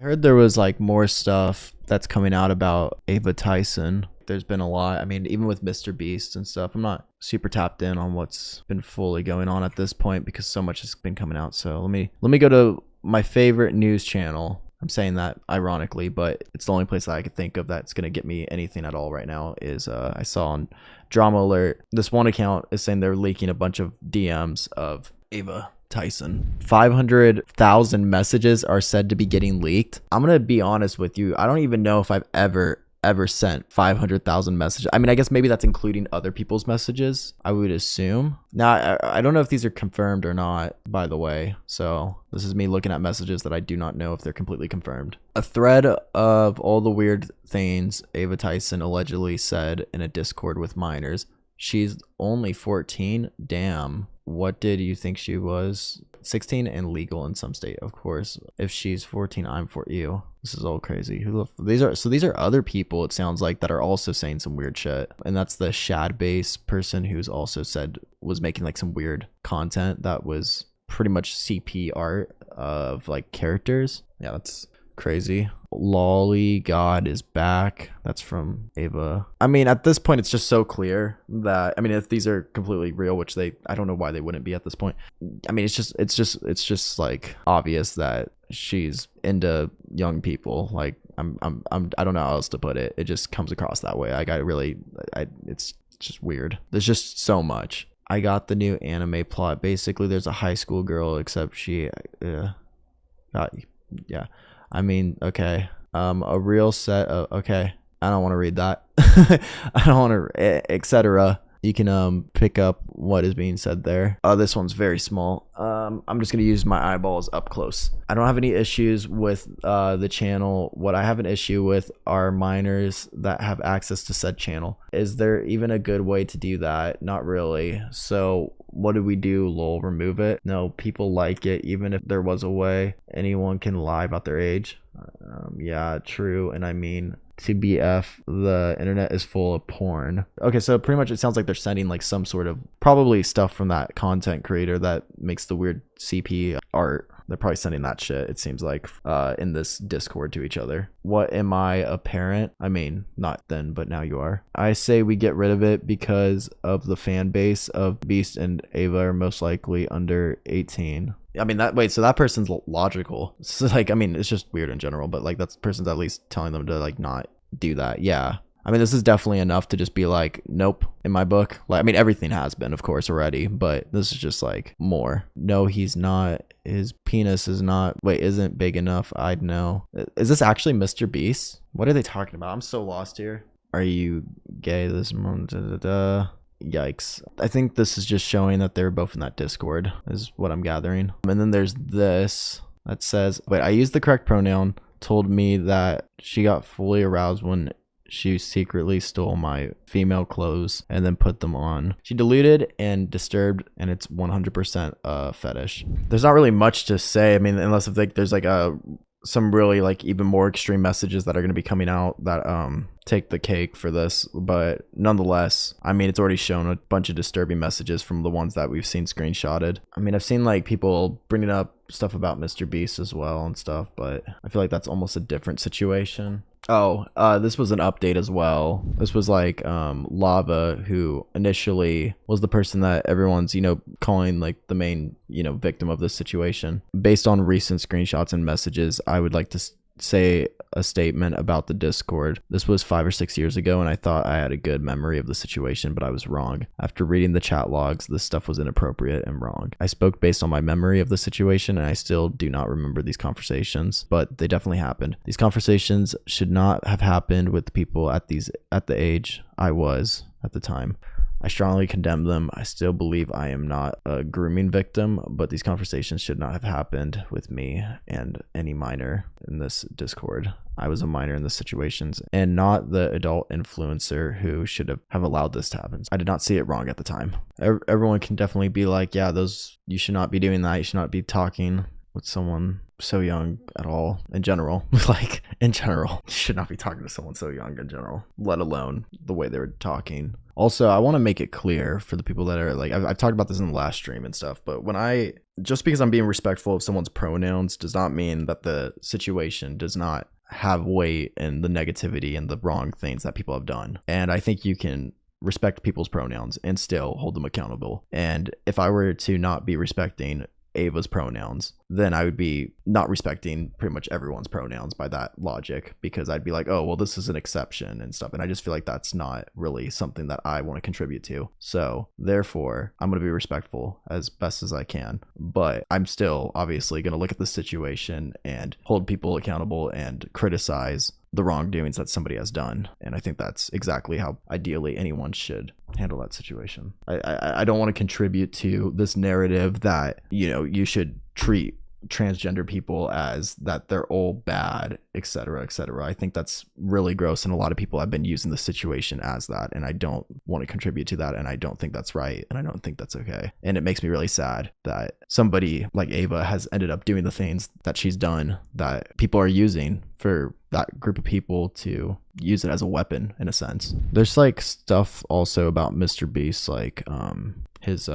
I heard there was like more stuff that's coming out about Ava Tyson. There's been a lot. I mean, even with Mr. Beast and stuff, I'm not super tapped in on what's been fully going on at this point because so much has been coming out. So let me go to my favorite news channel. I'm saying that ironically, but it's the only place that I could think of that's going to get me anything at all right now is I saw on Drama Alert, this one account is saying they're leaking a bunch of DMs of Ava Tyson. 500,000 messages are said to be getting leaked. I'm going to be honest with you. I don't even know if I've ever sent 500,000 messages. I mean, I guess maybe that's including other people's messages, I would assume. Now, I don't know if these are confirmed or not, by the way. So this is me looking at messages that I do not know if they're completely confirmed. A thread of all the weird things Ava Tyson allegedly said in a Discord with minors. She's only 14. Damn. What did you think she was? 16 and legal in some state, of course. If she's 14, I'm for you. This is all crazy. These are other people, it sounds like, that are also saying some weird shit. And that's the Shad base person who's also said was making like some weird content that was pretty much CP art of like characters. Yeah, that's crazy. Lolly God is back. That's from Ava. I mean, at this point, it's just so clear that, I mean, if these are completely real, which I don't know why they wouldn't be at this point. I mean, it's just like obvious that she's into young people. Like I don't know how else to put it. It just comes across that way. It's just weird. There's just so much. I got the new anime plot. Basically, there's a high school girl, except she, yeah. I mean, okay. A real set of, okay. I don't want to read that. I don't want to, etc. You can pick up what is being said there. This one's very small. I'm just gonna use my eyeballs up close. I don't have any issues with the channel. What I have an issue with are minors that have access to said channel. Is there even a good way to do that? Not really. So what do we do? Lol, remove it? No, people like it. Even if there was a way, anyone can lie about their age. Yeah, true. And I mean, TBF, the internet is full of porn. Okay, so pretty much it sounds like they're sending like some sort of probably stuff from that content creator that makes the weird CP art. They're probably sending that shit, it seems like, in this Discord to each other. What am I, a parent? I mean, not then, but now you are. I say we get rid of it because of the fan base of Beast and Ava are most likely under 18. I mean, so that person's logical. It's like, I mean, it's just weird in general, but like that person's at least telling them to like not do that. Yeah. I mean, this is definitely enough to just be like, nope, in my book. Like, I mean, everything has been, of course, already, but this is just like more. No, he's not. His penis is not, isn't big enough. I'd know. Is this actually Mr. Beast? What are they talking about? I'm so lost here. Are you gay this month? Yikes. I think this is just showing that they're both in that Discord, is what I'm gathering. And then there's this that says, I used the correct pronoun, told me that she got fully aroused when she secretly stole my female clothes and then put them on. She deleted and disturbed, and it's 100% a fetish. There's not really much to say. I mean, unless if there's like some really like even more extreme messages that are going to be coming out that take the cake for this, but nonetheless, I mean, it's already shown a bunch of disturbing messages from the ones that we've seen screenshotted. I mean, I've seen like people bringing up stuff about Mr. Beast as well and stuff, but I feel like that's almost a different situation. Oh, this was an update as well. This was like Lava, who initially was the person that everyone's, calling like the main, victim of this situation. Based on recent screenshots and messages, I would like to say a statement about the Discord. This was 5 or 6 years ago, and I thought I had a good memory of the situation, but I was wrong. After reading the chat logs, this stuff was inappropriate and wrong. I spoke based on my memory of the situation, and I still do not remember these conversations, but they definitely happened. These conversations should not have happened with the people at the age I was at the time. I strongly condemn them. I still believe I am not a grooming victim, but these conversations should not have happened with me and any minor in this Discord. I was a minor in the situations and not the adult influencer who should have allowed this to happen. I did not see it wrong at the time. Everyone can definitely be like, yeah, you should not be doing that. You should not be talking with someone so young at all in general. Like in general, you should not be talking to someone so young in general, let alone the way they were talking. Also, I want to make it clear for the people that are like, I've talked about this in the last stream and stuff, but when I just because I'm being respectful of someone's pronouns does not mean that the situation does not have weight in the negativity and the wrong things that people have done. And I think you can respect people's pronouns and still hold them accountable. And if I were to not be respecting Ava's pronouns, then I would be not respecting pretty much everyone's pronouns by that logic, because I'd be like, oh, well, this is an exception and stuff. And I just feel like that's not really something that I want to contribute to. So therefore, I'm going to be respectful as best as I can. But I'm still obviously going to look at the situation and hold people accountable and criticize the wrongdoings that somebody has done. And I think that's exactly how ideally anyone should handle that situation. I don't want to contribute to this narrative that, you know, you should treat transgender people as that they're all bad, etc., etc. I think that's really gross, and a lot of people have been using the situation as that, and I don't want to contribute to that, and I don't think that's right, and I don't think that's okay. And it makes me really sad that somebody like Ava has ended up doing the things that she's done, that people are using for that group of people to use it as a weapon in a sense. There's like stuff also about Mr. Beast, like his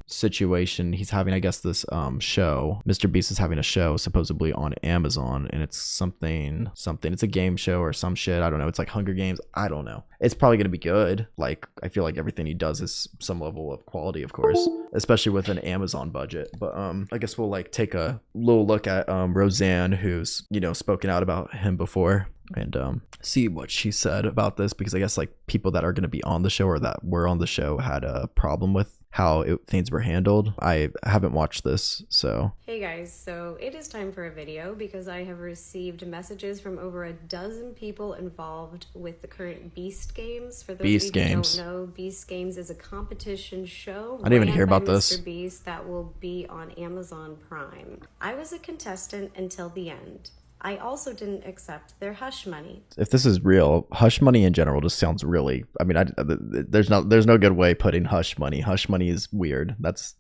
situation. He's having, I guess, this show. Mr. Beast is having a show supposedly on Amazon, and it's something, it's a game show or some shit, I don't know. It's like Hunger Games, I don't know. It's probably gonna be good. Like, I feel like everything he does is some level of quality, of course, especially with an Amazon budget. But I guess we'll like take a little look at Roseanne, who's, you know, spoken out about him before, and see what she said about this, because I guess like people that are going to be on the show or that were on the show had a problem with how things were handled. I haven't watched this, so. Hey guys, so it is time for a video because I have received messages from over a dozen people involved with the current Beast Games. For those Beast of you Games. who don't know, Beast Games is a competition show. I didn't even hear ran by about this. Mr. Beast that will be on Amazon Prime. I was a contestant until the end. I also didn't accept their hush money. If this is real, hush money in general just sounds really, I mean, there's no good way putting hush money. Hush money is weird.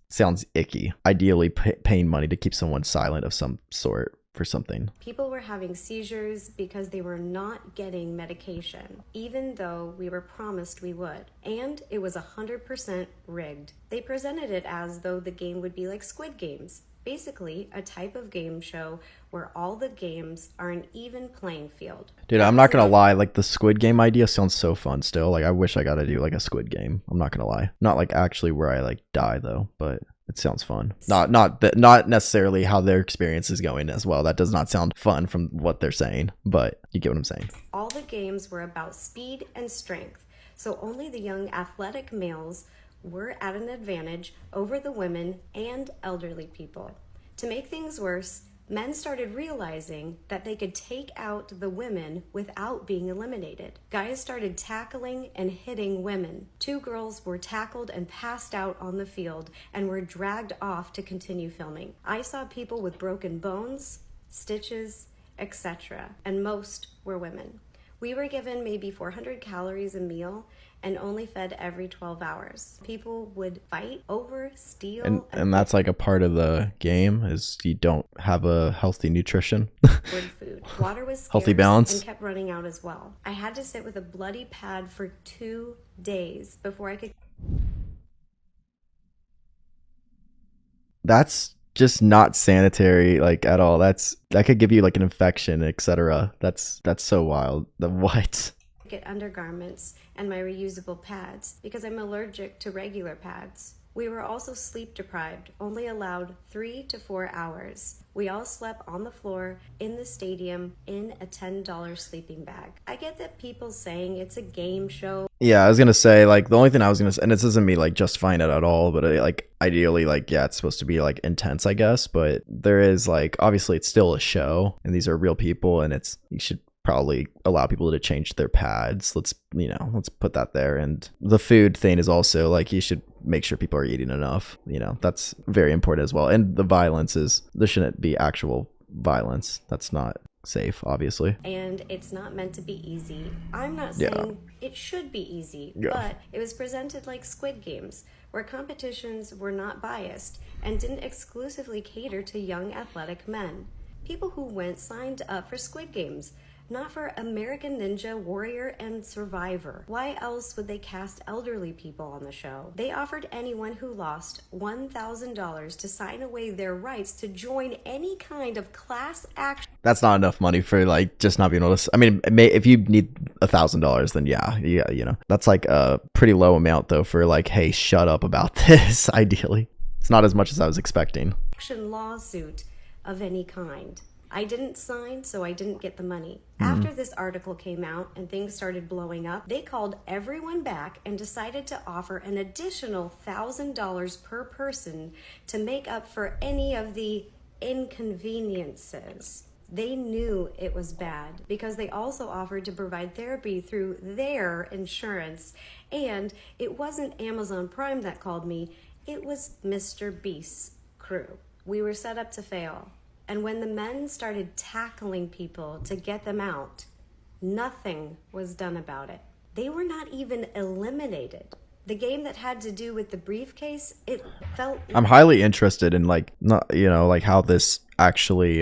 Sounds icky. Ideally paying money to keep someone silent of some sort for something. People were having seizures because they were not getting medication, even though we were promised we would. And it was 100% rigged. They presented it as though the game would be like Squid Games. Basically, a type of game show where all the games are an even playing field. Dude, I'm not gonna lie, like the Squid Game idea sounds so fun still. Like I wish I got to do like a Squid Game. I'm not gonna lie. Not like actually where I like die though, but it sounds fun. Not necessarily how their experience is going as well. That does not sound fun from what they're saying, but you get what I'm saying. All the games were about speed and strength, so only the young athletic males were at an advantage over the women and elderly people. To make things worse, men started realizing that they could take out the women without being eliminated. Guys started tackling and hitting women. 2 girls were tackled and passed out on the field and were dragged off to continue filming. I saw people with broken bones, stitches, etc., and most were women. We were given maybe 400 calories a meal and only fed every 12 hours. People would fight over, steal, and that's like a part of the game, is you don't have a healthy nutrition. Good food. Water was scarce healthy balance, and kept running out as well. I had to sit with a bloody pad for 2 days before I could. That's just not sanitary, like at all. That could give you like an infection, etc. That's so wild. What? Get undergarments and my reusable pads because I'm allergic to regular pads. We were also sleep deprived, only allowed 3 to 4 hours. We all slept on the floor in the stadium in a $10 sleeping bag. I get that people saying it's a game show. Yeah, I was gonna say, like, the only thing I was gonna say, and this isn't me like justifying it at all, but like ideally, like, yeah, it's supposed to be like intense, I guess, but there is like, obviously it's still a show and these are real people, and you should probably allow people to change their pads. Let's put that there. And the food thing is also like, you should make sure people are eating enough. That's very important as well. And the violence there shouldn't be actual violence. That's not safe, obviously. And it's not meant to be easy. I'm not saying it should be easy, but it was presented like Squid Games, where competitions were not biased and didn't exclusively cater to young athletic men. People who signed up for Squid Games. not for American Ninja Warrior and Survivor. Why else would they cast elderly people on the show? They offered anyone who lost $1,000 to sign away their rights to join any kind of class action. That's not enough money for like just not being able to. I mean, if you need $1,000, then yeah, you know, that's like a pretty low amount though for like, hey, shut up about this. Ideally, it's not as much as I was expecting. Lawsuit of any kind. I didn't sign, so I didn't get the money. After this article came out and things started blowing up, they called everyone back and decided to offer an additional $1,000 per person to make up for any of the inconveniences. They knew it was bad because they also offered to provide therapy through their insurance. And it wasn't Amazon Prime that called me, it was Mr. Beast's crew. We were set up to fail. And when the men started tackling people to get them out, nothing was done about it. They were not even eliminated. The game that had to do with the briefcase, it felt... I'm highly interested in like, not, you know, like how this actually,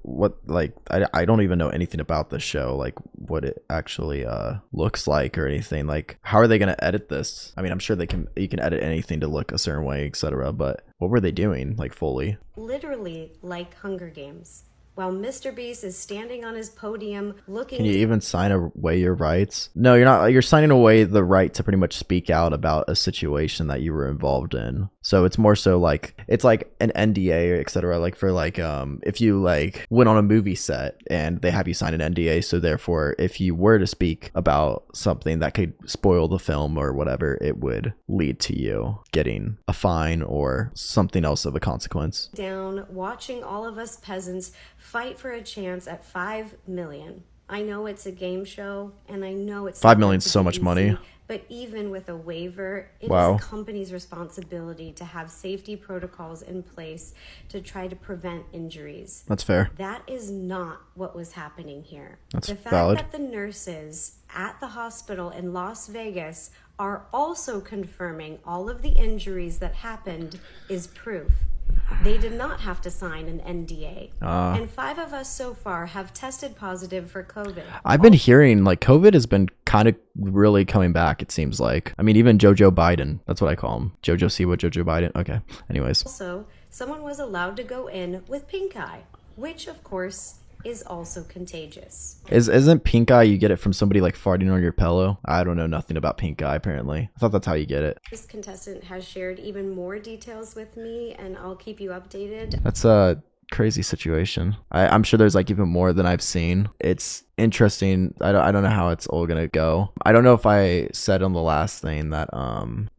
what, like, I don't even know anything about this show, like what it actually looks like or anything. Like, how are they going to edit this? I mean, I'm sure you can edit anything to look a certain way, etc. But what were they doing, like, fully? Literally like Hunger Games. While Mr. Beast is standing on his podium looking... Can you even sign away your rights? No, you're not. You're signing away the right to pretty much speak out about a situation that you were involved in. So it's more so like, it's like an NDA, etc. Like for like, if you like went on a movie set and they have you sign an NDA, so therefore if you were to speak about something that could spoil the film or whatever, it would lead to you getting a fine or something else of a consequence. Down, watching all of us peasants fight for a chance at $5 million. I know it's a game show, and I know it's... $5 million is so much money. But even with a waiver, it is Wow. a company's responsibility to have safety protocols in place to try to prevent injuries. That's fair. That is not what was happening here. That's the fact valid. that the nurses at the hospital in Las Vegas are also confirming all of the injuries that happened is proof. They did not have to sign an NDA. And 5 of us so far have tested positive for COVID. I've been hearing like COVID has been kind of really coming back, it seems like. I mean, even Jojo Biden, that's what I call him. Jojo Siwa, Jojo Biden. Okay. Anyways. Also, someone was allowed to go in with pink eye, which of course is also contagious. Isn't pink eye, you get it from somebody like farting on your pillow? I don't know nothing about pink eye apparently. I thought that's how you get it. This contestant has shared even more details with me, and I'll keep you updated. That's a crazy situation. I'm sure there's like even more than I've seen. It's interesting. I don't know how it's all gonna go. I don't know if I said on the last thing that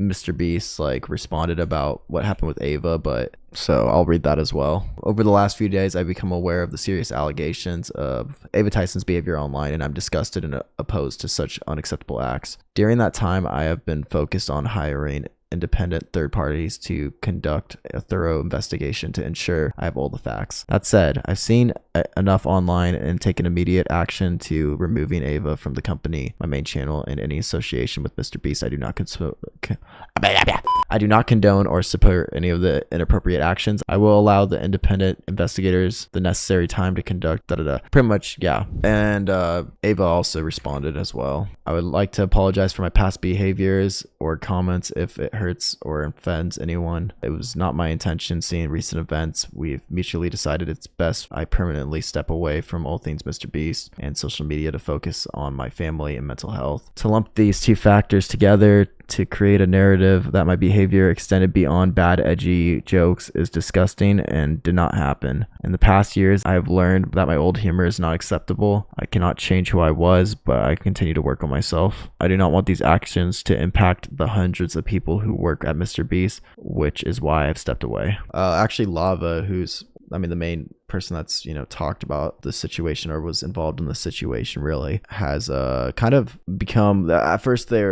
Mr. Beast like responded about what happened with Ava, but so I'll read that as well. Over the last few days, I've become aware of the serious allegations of Ava Tyson's behavior online, and I'm disgusted and opposed to such unacceptable acts. During that time, I have been focused on hiring independent third parties to conduct a thorough investigation to ensure I have all the facts. That said, I've seen enough online and taken immediate action to removing Ava from the company, my main channel, and any association with Mr. Beast. I do not condone or support any of the inappropriate actions. I will allow the independent investigators the necessary time to conduct pretty much, yeah. And Ava also responded as well. I would like to apologize for my past behaviors or comments if it hurts or offends anyone. It was not my intention. Seeing recent events, we've mutually decided it's best I permanently step away from all things Mr. Beast and social media to focus on my family and mental health. To lump these two factors together to create a narrative that my behavior extended beyond bad edgy jokes is disgusting and did not happen. In the past years, I have learned that my old humor is not acceptable. I cannot change who I was, but I continue to work on myself. I do not want these actions to impact the hundreds of people who work at Mr. Beast, which is why I've stepped away. Actually, Lava, who's the main person that's, talked about the situation or was involved in the situation really, has kind of become, at first they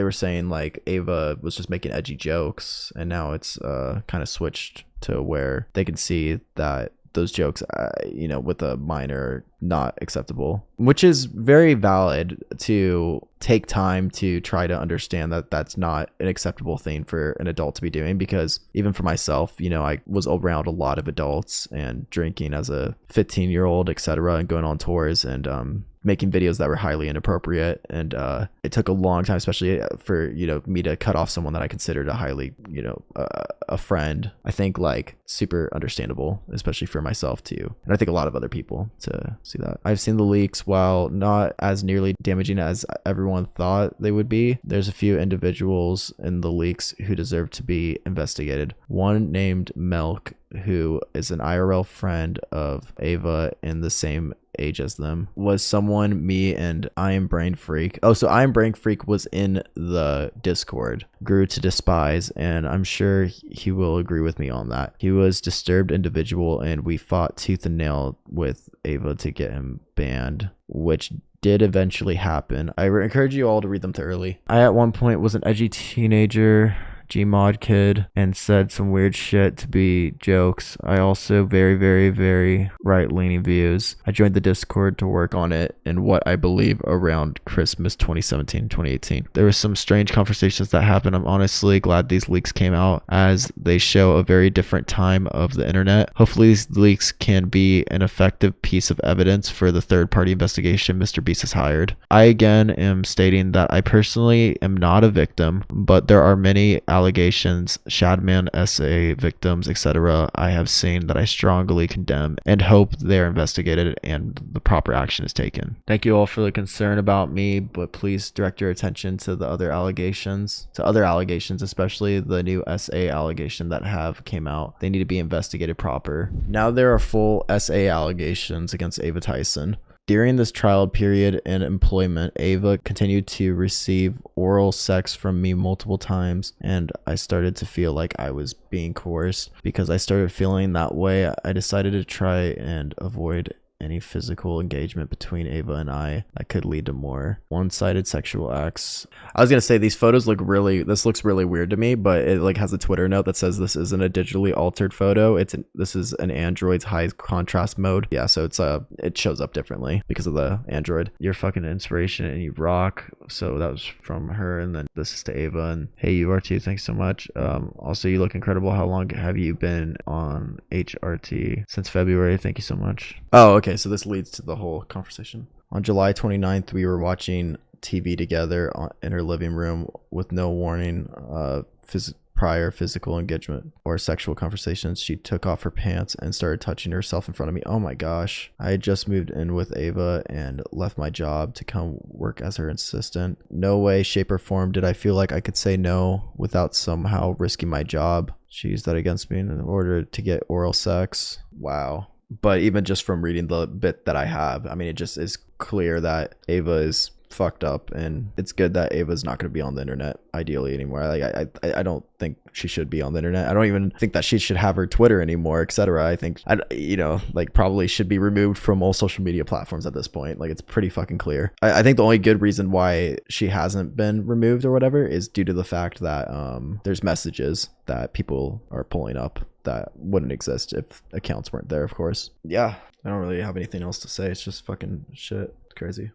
were saying like Ava was just making edgy jokes, and now it's kind of switched to where they can see that those jokes, with a minor not acceptable, which is very valid to take time to try to understand that that's not an acceptable thing for an adult to be doing. Because even for myself, I was around a lot of adults and drinking as a 15-year-old, etc., and going on tours, and making videos that were highly inappropriate, and it took a long time, especially for me to cut off someone that I considered a highly a friend. I think like super understandable, especially for myself too, and I think a lot of other people to see that. I've seen the leaks. While not as nearly damaging as everyone thought they would be, there's a few individuals in the leaks who deserve to be investigated. One named Melk, who is an IRL friend of Ava in the same age as them, was someone me and I Am Brain Freak. Oh, so I Am Brain Freak was in the Discord, grew to despise, and I'm sure he will agree with me on that. He was a disturbed individual, and we fought tooth and nail with Ava to get him banned, which did eventually happen. I encourage you all to read them thoroughly. I at one point was an edgy teenager, Gmod kid, and said some weird shit to be jokes. I also very, very, very right-leaning views. I joined the Discord to work on it in what I believe around Christmas 2017-2018. There were some strange conversations that happened. I'm honestly glad these leaks came out, as they show a very different time of the internet. Hopefully these leaks can be an effective piece of evidence for the third-party investigation Mr. Beast has hired. I again am stating that I personally am not a victim, but there are many allegations, Shadman SA victims, etc. I have seen that I strongly condemn and hope they are investigated and the proper action is taken. Thank you all for the concern about me, but please direct your attention to the other allegations, especially the new SA allegation that have came out. They need to be investigated proper. Now there are full SA allegations against Ava Tyson. During this trial period in employment, Ava continued to receive oral sex from me multiple times, and I started to feel like I was being coerced. Because I started feeling that way, I decided to try and avoid any physical engagement between Ava and I that could lead to more one-sided sexual acts. I was gonna say this looks really weird to me, but it like has a Twitter note that says this isn't a digitally altered photo. This is an Android's high contrast mode. Yeah, so it shows up differently because of the Android. You're fucking inspiration and you rock. So that was from her, and then this is to Ava, and hey, you are too. Thanks so much. Also, you look incredible. How long have you been on HRT? Since February. Thank you so much. Oh, okay. So this leads to the whole conversation. On July 29th, we were watching TV together in her living room with no warning, prior physical engagement or sexual conversations. She took off her pants and started touching herself in front of me. Oh my gosh. I had just moved in with Ava and left my job to come work as her assistant. No way, shape, or form did I feel like I could say no without somehow risking my job. She used that against me in order to get oral sex. Wow. But even just from reading the bit that I have, I mean, it just is clear that Ava is fucked up, and it's good that Ava's not going to be on the internet ideally anymore. Like I don't think she should be on the internet. I don't even think that she should have her Twitter anymore, etc. I think like probably should be removed from all social media platforms at this point. Like, it's pretty fucking clear. I think the only good reason why she hasn't been removed or whatever is due to the fact that there's messages that people are pulling up that wouldn't exist if accounts weren't there, of course. Yeah, I don't really have anything else to say. It's just fucking shit. It's crazy.